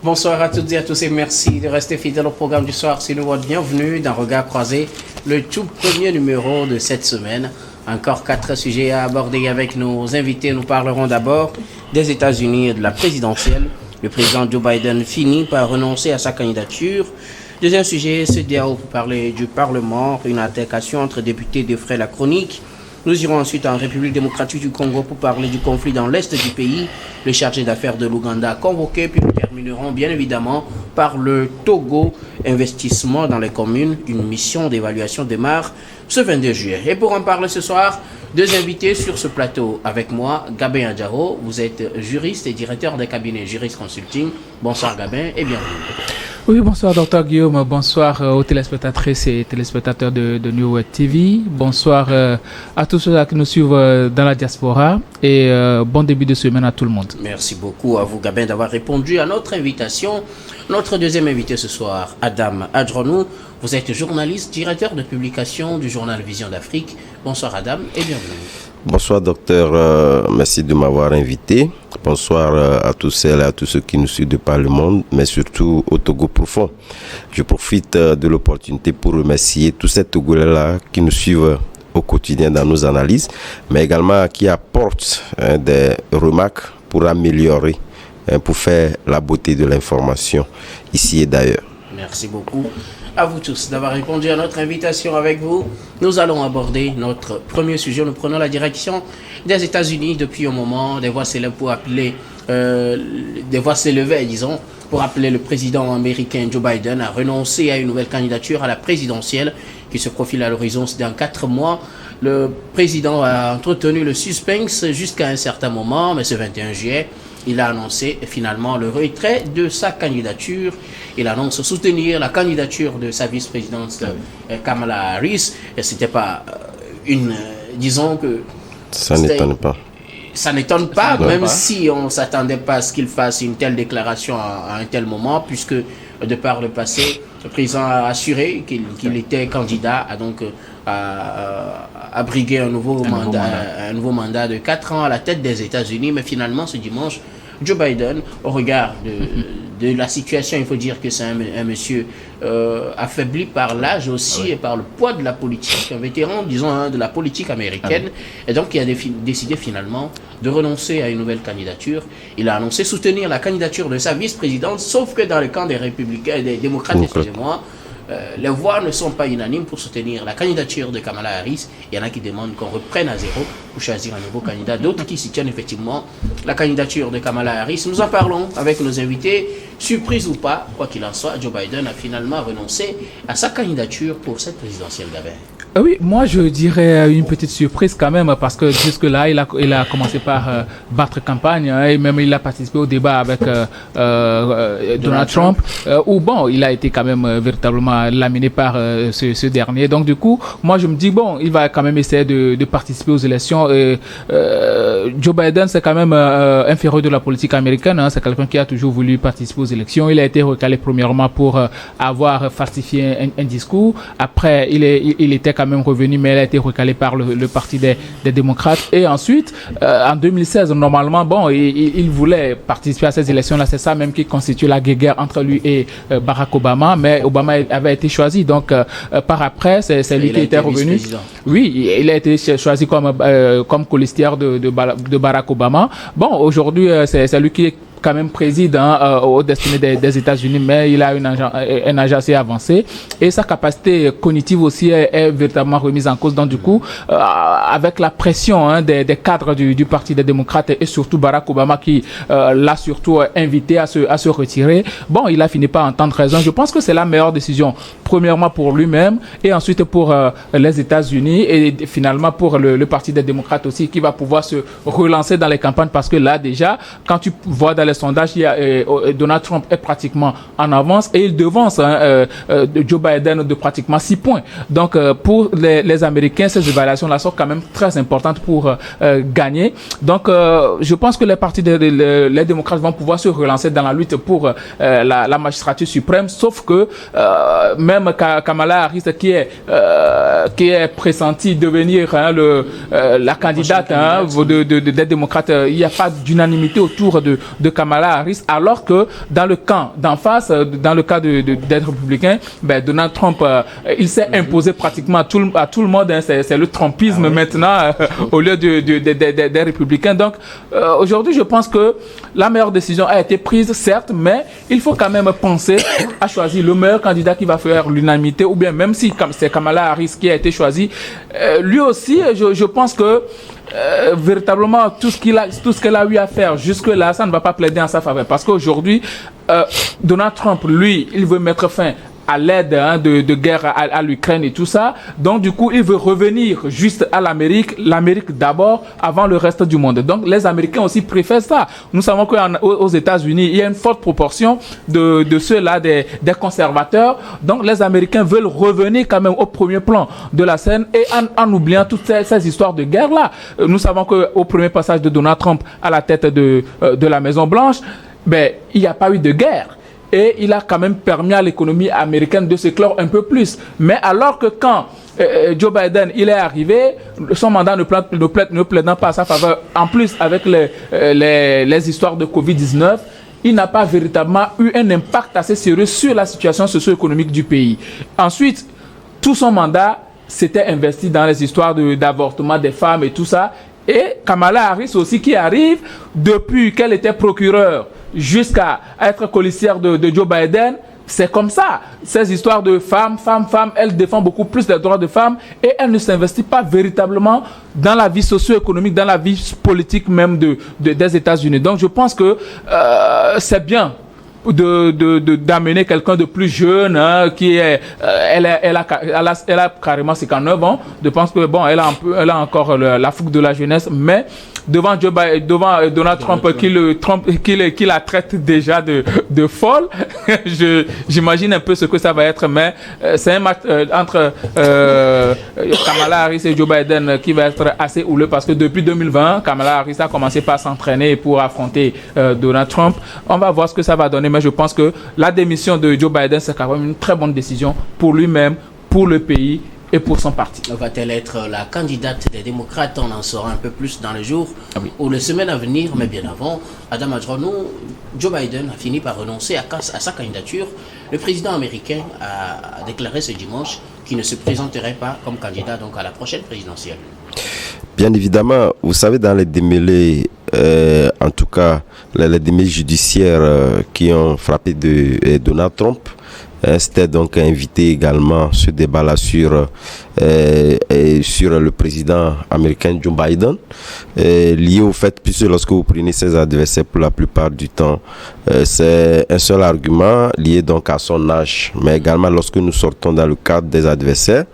Bonsoir à toutes et à tous et merci de rester fidèles au programme du soir. C'est nous votre bienvenue dans Regard croisé, le tout premier numéro de cette semaine. Encore 4 sujets à aborder avec nos invités. Nous parlerons d'abord des États-Unis et de la présidentielle. Le président Joe Biden finit par renoncer à sa candidature. Deuxième sujet, CEDEAO pour parler du Parlement, une altercation entre députés défraie la chronique. Nous irons ensuite en République démocratique du Congo pour parler du conflit dans l'est du pays. Le chargé d'affaires de l'Ouganda convoqué, puis nous terminerons bien évidemment par le Togo, investissement dans les communes. Une mission d'évaluation démarre ce 22 juillet. Et pour en parler ce soir, 2 invités sur ce plateau avec moi. Gabin Adjaro, vous êtes juriste et directeur des cabinets Juris Consulting. Bonsoir Gabin et bienvenue. Oui, bonsoir Dr Guillaume, bonsoir aux téléspectatrices et téléspectateurs de New Web TV, bonsoir à tous ceux qui nous suivent dans la diaspora et bon début de semaine à tout le monde. Merci beaucoup à vous Gabin d'avoir répondu à notre invitation. Notre deuxième invité ce soir, Adam Adjronou, vous êtes journaliste, directeur de publication du journal Vision d'Afrique. Bonsoir Adam et bienvenue. Bonsoir docteur, merci de m'avoir invité. Bonsoir à tous celles et à tous ceux qui nous suivent de par le monde, mais surtout au Togo profond. Je profite de l'opportunité pour remercier tous ces Togolais-là qui nous suivent au quotidien dans nos analyses, mais également qui apportent des remarques pour améliorer, pour faire la beauté de l'information ici et d'ailleurs. Merci beaucoup à vous tous d'avoir répondu à notre invitation. Avec vous, nous allons aborder notre premier sujet. Nous prenons la direction des États-Unis depuis un moment. Des voix s'élevaient pour appeler, disons, pour appeler le président américain Joe Biden à renoncer à une nouvelle candidature à la présidentielle qui se profile à l'horizon dans 4 mois. Le président a entretenu le suspense jusqu'à un certain moment, mais ce 21 juillet, il a annoncé finalement le retrait de sa candidature. Il annonce soutenir la candidature de sa vice-présidente Kamala Harris. Et c'était pas disons que... Ça n'étonne pas. Ça n'étonne pas, même si on ne s'attendait pas à ce qu'il fasse une telle déclaration à un tel moment, puisque de par le passé, le président a assuré qu'il était candidat à briguer un nouveau mandat de 4 ans à la tête des États-Unis. Mais finalement, ce dimanche, Joe Biden, au regard de la situation, il faut dire que c'est un monsieur affaibli par l'âge aussi et par le poids de la politique, un vétéran, disons, de la politique américaine, et donc il a décidé finalement de renoncer à une nouvelle candidature. Il a annoncé soutenir la candidature de sa vice-présidente, sauf que dans le camp des républicains, des démocrates, excusez-moi, les voix ne sont pas unanimes pour soutenir la candidature de Kamala Harris. Il y en a qui demandent qu'on reprenne à zéro pour choisir un nouveau candidat. D'autres qui soutiennent effectivement la candidature de Kamala Harris. Nous en parlons avec nos invités. Surprise ou pas, quoi qu'il en soit, Joe Biden a finalement renoncé à sa candidature pour cette présidentielle Gabin. Oui, moi je dirais une petite surprise quand même, parce que jusque-là, il a commencé par battre campagne, et même il a participé au débat avec Donald Trump, où bon, il a été quand même véritablement laminé par ce dernier. Donc du coup, moi je me dis, bon, il va quand même essayer de participer aux élections. Joe Biden, c'est quand même un féru de la politique américaine, hein, c'est quelqu'un qui a toujours voulu participer aux élections. Il a été recalé premièrement pour avoir falsifié un discours. Après, il était quand même revenu, mais il a été recalé par le parti des démocrates. Et ensuite, en 2016, normalement, bon, il voulait participer à ces élections-là. C'est ça même qui constitue la guerre entre lui et Barack Obama. Mais Obama avait été choisi. Donc, par après, c'est lui qui était revenu. Oui, il a été choisi comme colistière de Barack Obama. Bon, aujourd'hui, c'est lui qui est quand même président au destiné des États-Unis, mais il a un âge assez avancé et sa capacité cognitive aussi est véritablement remise en cause. Donc du coup, avec la pression des cadres du Parti des démocrates et surtout Barack Obama qui l'a surtout invité à se retirer, bon, il a fini par entendre raison. Je pense que c'est la meilleure décision, premièrement pour lui-même et ensuite pour les États-Unis et finalement pour le Parti des démocrates aussi, qui va pouvoir se relancer dans les campagnes, parce que là déjà, quand tu vois dans les sondages, Donald Trump est pratiquement en avance et il devance Joe Biden de pratiquement 6 points. Donc pour les Américains, ces évaluations-là sont quand même très importantes pour gagner. Donc je pense que les démocrates vont pouvoir se relancer dans la lutte pour la magistrature suprême, sauf que même Kamala Harris, qui est pressentie devenir la candidate des démocrates, il n'y a pas d'unanimité autour de Kamala Kamala Harris, alors que dans le camp d'en face, dans le cas d'être républicain, Donald Trump, il s'est imposé pratiquement à tout le monde. Hein, c'est le trumpisme maintenant au lieu des républicains. Donc aujourd'hui, je pense que la meilleure décision a été prise, certes, mais il faut quand même penser à choisir le meilleur candidat qui va faire l'unanimité, ou bien même si c'est Kamala Harris qui a été choisi, lui aussi, je pense que véritablement tout ce qu'elle a eu à faire jusque-là, ça ne va pas plaider en sa faveur. Parce qu'aujourd'hui, Donald Trump, lui, il veut mettre fin à l'aide de guerre à l'Ukraine et tout ça. Donc du coup, il veut revenir juste à l'Amérique d'abord avant le reste du monde. Donc les Américains aussi préfèrent ça. Nous savons qu'aux États-Unis, il y a une forte proportion de ceux-là, des conservateurs. Donc les Américains veulent revenir quand même au premier plan de la scène et en oubliant toutes ces histoires de guerre-là. Nous savons qu'au premier passage de Donald Trump à la tête de la Maison-Blanche, il n'y a pas eu de guerre. Et il a quand même permis à l'économie américaine de s'éclore un peu plus. Mais alors que quand Joe Biden il est arrivé, son mandat ne plaidant pas à sa faveur, en plus avec les histoires de Covid-19, il n'a pas véritablement eu un impact assez sérieux sur la situation socio-économique du pays. Ensuite, tout son mandat s'était investi dans les histoires d'avortement des femmes et tout ça. Et Kamala Harris aussi qui arrive, depuis qu'elle était procureure jusqu'à être colistière de Joe Biden, c'est comme ça. Ces histoires de femmes, elle défend beaucoup plus les droits de femmes et elle ne s'investit pas véritablement dans la vie socio-économique, dans la vie politique même des États-Unis. Donc je pense que c'est bien d'amener quelqu'un de plus jeune, qui est elle a carrément 59 ans. Je pense que elle a encore la fougue de la jeunesse, mais devant Donald Trump qui la traite déjà de folle, j'imagine un peu ce que ça va être, mais c'est un match entre Kamala Harris et Joe Biden qui va être assez houleux parce que depuis 2020, Kamala Harris a commencé par s'entraîner pour affronter Donald Trump. On va voir ce que ça va donner, mais je pense que la démission de Joe Biden, c'est quand même une très bonne décision pour lui-même, pour le pays et pour son parti. Va-t-elle être la candidate des démocrates? On en saura un peu plus dans les jours ou les semaines à venir, mais bien avant. Adam Adrono, Joe Biden a fini par renoncer à sa candidature. Le président américain a déclaré ce dimanche qu'il ne se présenterait pas comme candidat donc à la prochaine présidentielle. Bien évidemment, vous savez, dans les démêlés, en tout cas les démêlés judiciaires qui ont frappé de Donald Trump, c'était donc invité également ce débat-là sur le président américain Joe Biden, lié au fait, puisque lorsque vous prenez ses adversaires pour la plupart du temps, c'est un seul argument lié donc à son âge, mais également lorsque nous sortons dans le cadre des adversaires,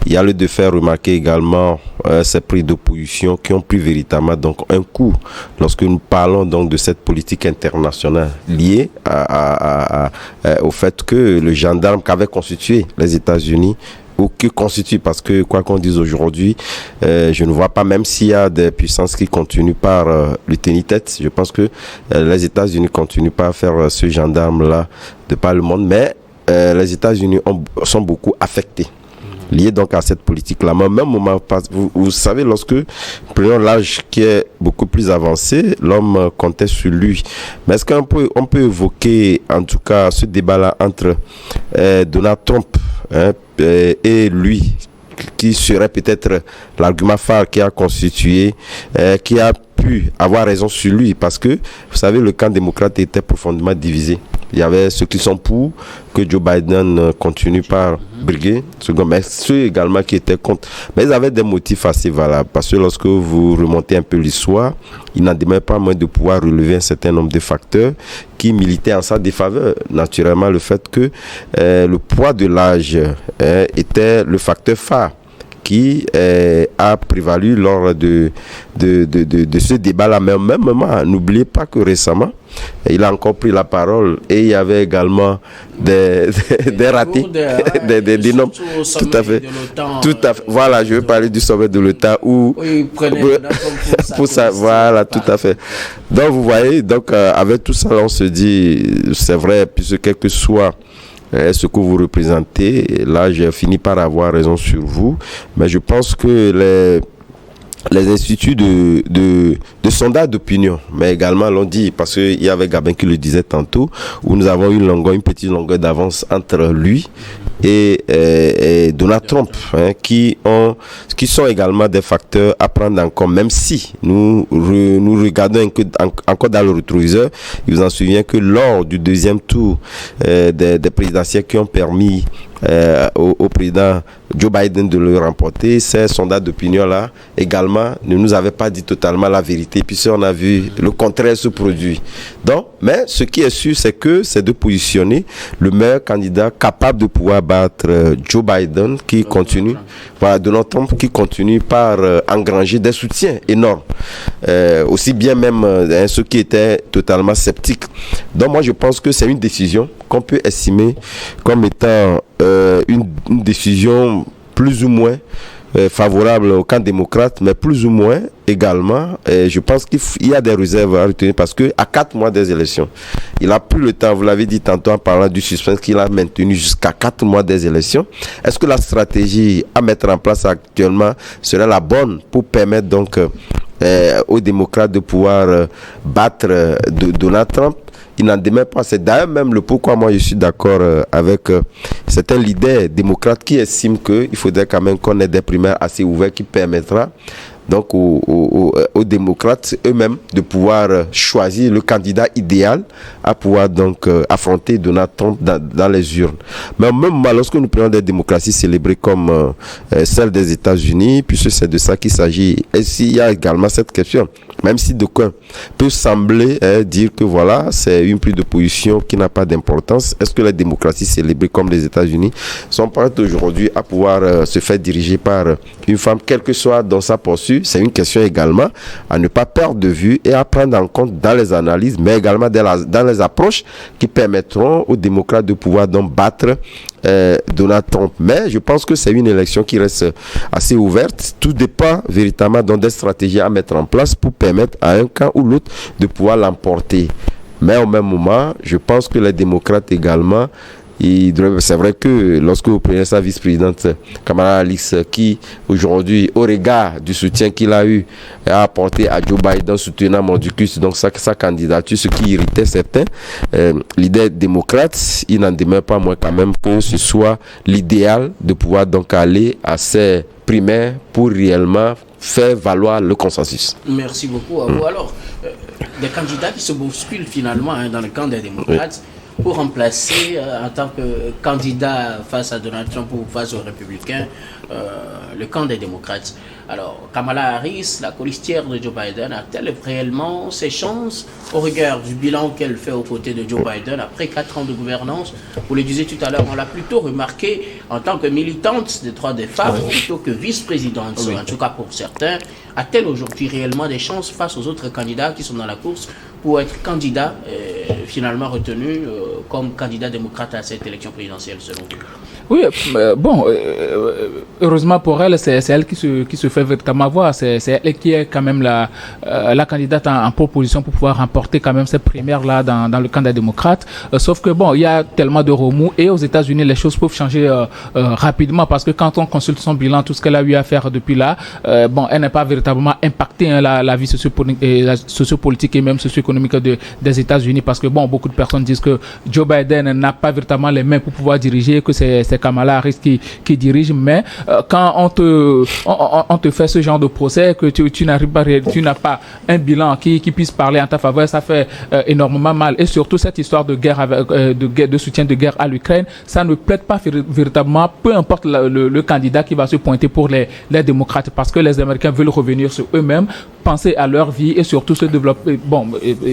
il y a le de faire remarquer également ces prix d'opposition qui ont pris véritablement donc un coup lorsque nous parlons donc de cette politique internationale liée au fait que le gendarme qu'avaient constitué les États-Unis ou que constitue, parce que quoi qu'on dise aujourd'hui, je ne vois pas, même s'il y a des puissances qui continuent par lui tenir tête, je pense que les États-Unis continuent pas à faire ce gendarme-là de par le monde, mais les États-Unis sont beaucoup affectés, liés donc à cette politique-là. Mais au même moment, vous savez, lorsque prenons l'âge qui est beaucoup plus avancé, l'homme comptait sur lui. Mais est-ce qu'on peut évoquer en tout cas ce débat-là entre Donald Trump et lui, qui serait peut-être l'argument phare qui a constitué, qui a pu avoir raison sur lui, parce que vous savez, le camp démocrate était profondément divisé. Il y avait ceux qui sont pour que Joe Biden continue par briguer, mais ceux également qui étaient contre. Mais ils avaient des motifs assez valables, parce que lorsque vous remontez un peu l'histoire, il n'en demeure pas moins de pouvoir relever un certain nombre de facteurs qui militaient en sa défaveur. Naturellement, le fait que le poids de l'âge était le facteur phare qui a prévalu lors de ce débat-là. Mais même moment, n'oubliez pas que récemment, il a encore pris la parole et il y avait également des ratés, des noms. Tout à fait. Tout à fait. Voilà, je veux parler du sommet de l'OTAN où pour ça, voilà, tout à fait. Donc vous voyez, donc avec tout ça, on se dit, c'est vrai, puisque quel que soit ce que vous représentez, là j'ai fini par avoir raison sur vous, mais je pense que les instituts de sondage d'opinion, mais également l'on dit, parce qu'il y avait Gabin qui le disait tantôt, où nous avons une petite longueur d'avance entre lui et Donald Trump, hein, qui sont également des facteurs à prendre en compte, même si nous regardons encore dans le rétroviseur. Il vous en souvient que lors du deuxième tour des présidentielles qui ont permis au président Joe Biden de le remporter, ces sondages d'opinion-là également ne nous avaient pas dit totalement la vérité, puisqu'on a vu le contraire se produire. Donc, mais ce qui est sûr, c'est que c'est de positionner le meilleur candidat capable de pouvoir battre Joe Biden, qui continue, voilà, Donald Trump, qui continue par engranger des soutiens énormes, aussi bien même ceux qui étaient totalement sceptiques. Donc moi je pense que c'est une décision qu'on peut estimer comme étant une décision plus ou moins favorable au camp démocrate, mais plus ou moins également, je pense qu'il y a des réserves à retenir, parce que à 4 mois des élections, il a plus le temps, vous l'avez dit tantôt en parlant du suspense qu'il a maintenu jusqu'à 4 mois des élections. Est-ce que la stratégie à mettre en place actuellement serait la bonne pour permettre donc aux démocrates de pouvoir battre Donald Trump? Il n'en demeure pas. C'est d'ailleurs même le pourquoi moi je suis d'accord avec certains leaders démocrates qui estiment qu'il faudrait quand même qu'on ait des primaires assez ouvertes qui permettra donc aux démocrates eux-mêmes de pouvoir choisir le candidat idéal à pouvoir donc affronter Donald Trump dans les urnes. Mais même lorsque nous prenons des démocraties célébrées comme celle des États-Unis, puisque c'est de ça qu'il s'agit, et s'il y a également cette question, même si d'aucuns peut sembler dire que voilà, c'est une prise de position qui n'a pas d'importance, est-ce que les démocraties célébrées comme les États-Unis sont prêtes aujourd'hui à pouvoir se faire diriger par une femme, quelle que soit dans sa posture? C'est une question également à ne pas perdre de vue et à prendre en compte dans les analyses, mais également dans les approches qui permettront aux démocrates de pouvoir donc battre Donald Trump. Mais je pense que c'est une élection qui reste assez ouverte. Tout dépend véritablement dans des stratégies à mettre en place pour permettre à un camp ou l'autre de pouvoir l'emporter. Mais au même moment, je pense que les démocrates également, c'est vrai que lorsque vous prenez sa vice-présidente Kamala Harris, qui aujourd'hui, au regard du soutien qu'il a eu, a apporté à Joe Biden soutenant Mordicus, donc sa candidature, ce qui irritait certains leaders démocrates, il n'en demeure pas moins quand même que ce soit l'idéal de pouvoir donc aller à ces primaires pour réellement faire valoir le consensus. Merci beaucoup à vous. Alors, des candidats qui se bousculent finalement dans le camp des démocrates, oui, pour remplacer en tant que candidat face à Donald Trump ou face aux républicains le camp des démocrates. Alors, Kamala Harris, la colistière de Joe Biden, a-t-elle réellement ses chances au regard du bilan qu'elle fait aux côtés de Joe Biden après 4 ans de gouvernance? Vous le disiez tout à l'heure, on l'a plutôt remarqué en tant que militante des droits des femmes, oui, plutôt que vice-présidente, oui, en tout cas pour certains. A-t-elle aujourd'hui réellement des chances face aux autres candidats qui sont dans la course pour être candidat finalement retenu comme candidat démocrate à cette élection présidentielle selon vous? Oui, bon, heureusement pour elle, c'est elle qui se fait véritablement voir. C'est elle qui est quand même la candidate en proposition pour pouvoir remporter quand même cette primaire-là dans le camp des démocrates. Sauf que bon, il y a tellement de remous et aux États-Unis, les choses peuvent changer rapidement parce que quand on consulte son bilan, tout ce qu'elle a eu à faire depuis là, bon, elle n'est pas véritablement impactée la vie sociopolitique et même socio-économique des États-Unis parce que bon, beaucoup de personnes disent que Joe Biden n'a pas véritablement les mains pour pouvoir diriger, que c'est Kamala Harris qui dirige, mais quand on te fait ce genre de procès, que tu n'as pas un bilan qui puisse parler en ta faveur, ça fait énormément mal. Et surtout cette histoire de guerre de soutien de guerre à l'Ukraine, ça ne plaide pas véritablement, peu importe le candidat qui va se pointer pour les démocrates, parce que les Américains veulent revenir sur eux-mêmes, penser à leur vie et surtout se développer. Bon,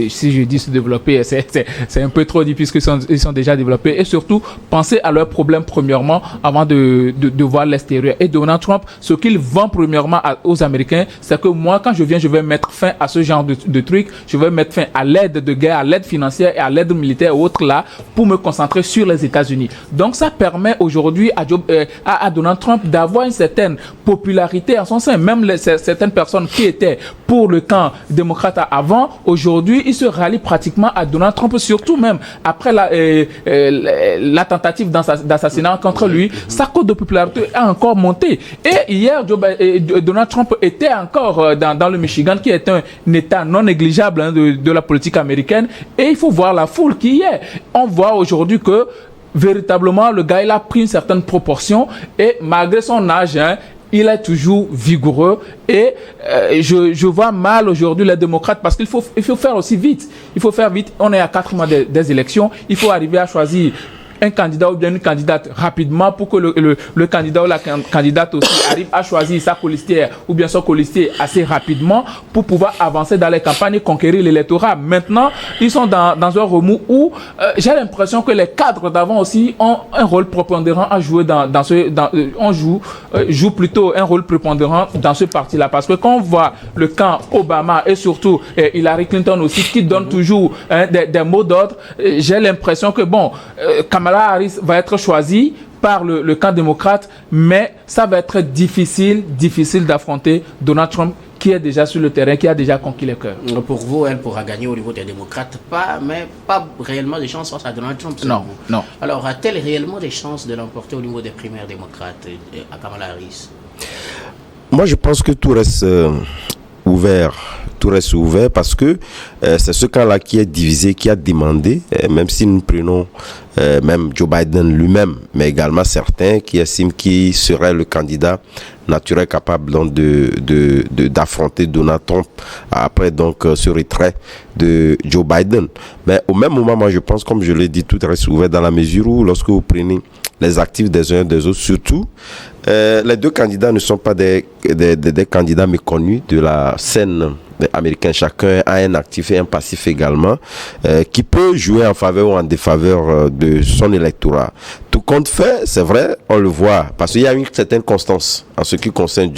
si je dis se développer, c'est un peu trop dit puisqu'ils sont déjà développés, et surtout penser à leurs problèmes premièrement avant de voir l'extérieur. Et Donald Trump, ce qu'il vend premièrement aux Américains, c'est que moi, quand je viens, je vais mettre fin à ce genre de trucs, je vais mettre fin à l'aide de guerre, à l'aide financière et à l'aide militaire et autres là, pour me concentrer sur les États-Unis. Donc ça permet aujourd'hui à Donald Trump d'avoir une certaine popularité en son sein. Même certaines personnes qui étaient pour le camp démocrate avant, aujourd'hui, il se rallie pratiquement à Donald Trump, surtout même après la tentative d'assassinat contre lui. Sa cote de popularité a encore monté. Et hier, Donald Trump était encore dans le Michigan, qui est un État non négligeable de la politique américaine. Et il faut voir la foule qui y est. On voit aujourd'hui que véritablement, le gars, il a pris une certaine proportion et malgré son âge, il est toujours vigoureux et je vois mal aujourd'hui les démocrates parce qu'il faut faire aussi vite. Il faut faire vite. On est à 4 mois des élections. Il faut arriver à choisir un candidat ou bien une candidate rapidement pour que le candidat ou la candidate aussi arrive à choisir sa colistière ou bien son colistier assez rapidement pour pouvoir avancer dans les campagnes et conquérir l'électorat. Maintenant, ils sont dans un remous où j'ai l'impression que les cadres d'avant aussi ont un rôle prépondérant à jouer on joue plutôt un rôle prépondérant dans ce parti-là parce que quand on voit le camp Obama et surtout Hillary Clinton aussi qui donne toujours des mots d'ordre, j'ai l'impression que Kamala Harris va être choisi par le camp démocrate, mais ça va être difficile d'affronter Donald Trump qui est déjà sur le terrain, qui a déjà conquis les cœurs. Pour vous, elle pourra gagner au niveau des démocrates, mais pas réellement des chances face à Donald Trump. Non. Alors, a-t-elle réellement des chances de l'emporter au niveau des primaires démocrates à Kamala Harris? Moi, je pense que tout reste ouvert. Tout reste ouvert parce que c'est ce camp-là qui est divisé, qui a demandé, même si nous prenons même Joe Biden lui-même, mais également certains qui estiment qu'il serait le candidat naturel capable donc d'affronter Donald Trump après donc ce retrait de Joe Biden. Mais au même moment, moi je pense, comme je l'ai dit, tout reste ouvert dans la mesure où lorsque vous prenez les actifs des uns et des autres, surtout les deux candidats ne sont pas des candidats méconnus de la scène américaine. Chacun a un actif et un passif également qui peut jouer en faveur ou en défaveur de son électorat. Tout compte fait, c'est vrai, on le voit, parce qu'il y a une certaine constance en ce qui concerne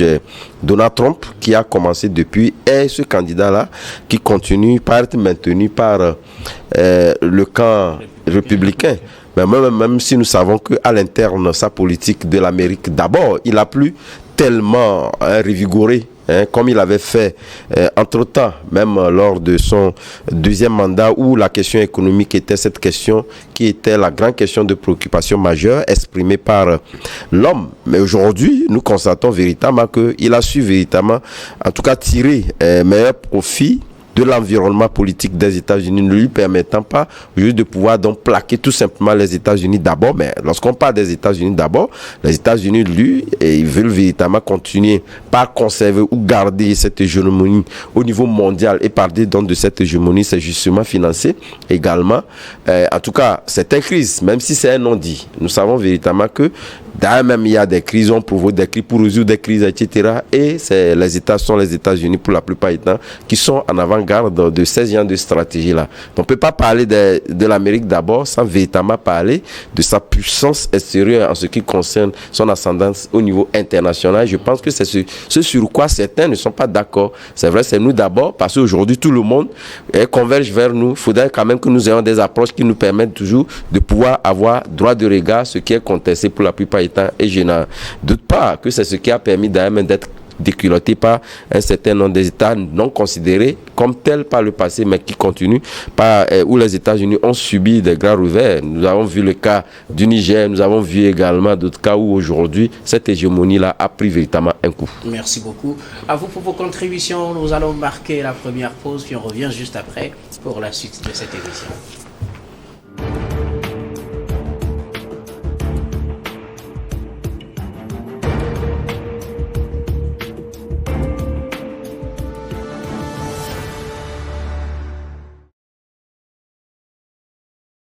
Donald Trump qui a commencé depuis et ce candidat-là qui continue par être maintenu par le camp républicain. Mais même si nous savons qu'à l'interne, sa politique de l'Amérique, d'abord, il a plus tellement revigoré comme il avait fait entre-temps, même lors de son deuxième mandat où la question économique était cette question qui était la grande question de préoccupation majeure exprimée par l'homme. Mais aujourd'hui, nous constatons véritablement qu'il a su véritablement, en tout cas, tirer meilleur profit de l'environnement politique des États-Unis, ne lui permettant pas juste de pouvoir donc plaquer tout simplement les États-Unis d'abord. Mais lorsqu'on parle des États-Unis d'abord, les États-Unis, lui, ils veulent véritablement continuer par conserver ou garder cette hégémonie au niveau mondial et parler donc de cette hégémonie, c'est justement financé également. En tout cas, c'est une crise, même si c'est un non-dit. Nous savons véritablement que d'ailleurs même il y a des crises, on provoque des crises pour résoudre des crises, etc. Et c'est les États-Unis pour la plupart du temps qui sont en avant-garde de ces genres de stratégie-là. On ne peut pas parler de l'Amérique d'abord sans véritablement parler de sa puissance extérieure en ce qui concerne son ascendance au niveau international. Je pense que c'est ce sur quoi certains ne sont pas d'accord. C'est vrai, c'est nous d'abord, parce qu'aujourd'hui tout le monde converge vers nous. Il faudrait quand même que nous ayons des approches qui nous permettent toujours de pouvoir avoir droit de regard, ce qui est contesté pour la plupart du temps. Et je n'en doute pas que c'est ce qui a permis d'ailleurs même d'être déculotté par un certain nombre des États non considérés comme tels par le passé, mais qui continuent où les États-Unis ont subi des grands revers. Nous avons vu le cas du Niger, nous avons vu également d'autres cas où aujourd'hui cette hégémonie-là a pris véritablement un coup. Merci beaucoup. À vous pour vos contributions. Nous allons marquer la première pause, puis on revient juste après pour la suite de cette émission.